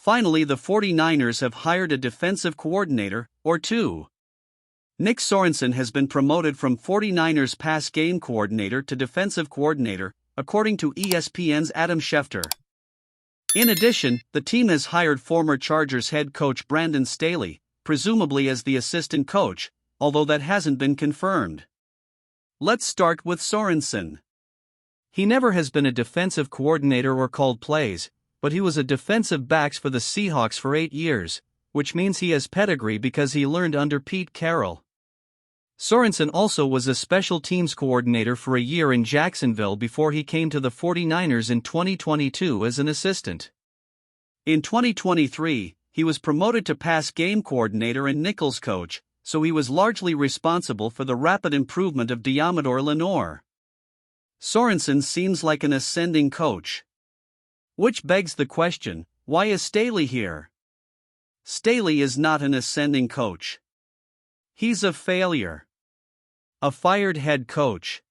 Finally, the 49ers have hired a defensive coordinator, or two. Nick Sorensen has been promoted from 49ers pass game coordinator to defensive coordinator, according to ESPN's Adam Schefter. In addition, the team has hired former Chargers head coach Brandon Staley, presumably as the assistant coach, although that hasn't been confirmed. Let's start with Sorensen. He never has been a defensive coordinator or called plays, but he was a defensive backs for the Seahawks for 8 years, which means he has pedigree because he learned under Pete Carroll. Sorensen also was a special teams coordinator for a year in Jacksonville before he came to the 49ers in 2022 as an assistant. In 2023, he was promoted to pass game coordinator and nickels coach, so he was largely responsible for the rapid improvement of Diamador Lenore. Sorensen seems like an ascending coach. Which begs the question, why is Staley here? Staley is not an ascending coach. He's a failure. A fired head coach.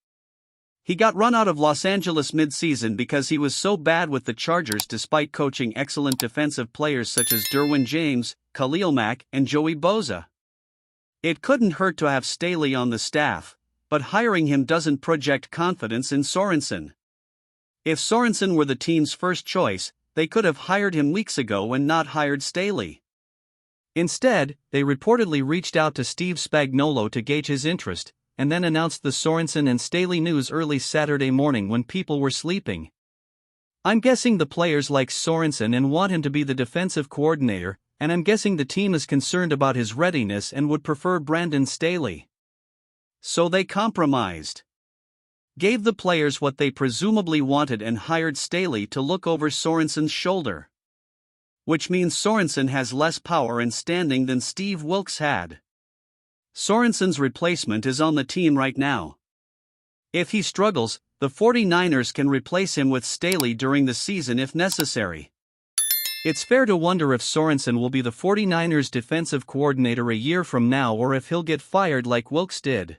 He got run out of Los Angeles mid-season because he was so bad with the Chargers despite coaching excellent defensive players such as Derwin James, Khalil Mack, and Joey Bosa. It couldn't hurt to have Staley on the staff, but hiring him doesn't project confidence in Sorensen. If Sorensen were the team's first choice, they could have hired him weeks ago and not hired Staley. Instead, they reportedly reached out to Steve Spagnuolo to gauge his interest, and then announced the Sorensen and Staley news early Saturday morning when people were sleeping. I'm guessing the players like Sorensen and want him to be the defensive coordinator, and I'm guessing the team is concerned about his readiness and would prefer Brandon Staley. So they compromised. Gave the players what they presumably wanted and hired Staley to look over Sorensen's shoulder. Which means Sorensen has less power and standing than Steve Wilks had. Sorensen's replacement is on the team right now. If he struggles, the 49ers can replace him with Staley during the season if necessary. It's fair to wonder if Sorensen will be the 49ers defensive coordinator a year from now or if he'll get fired like Wilks did.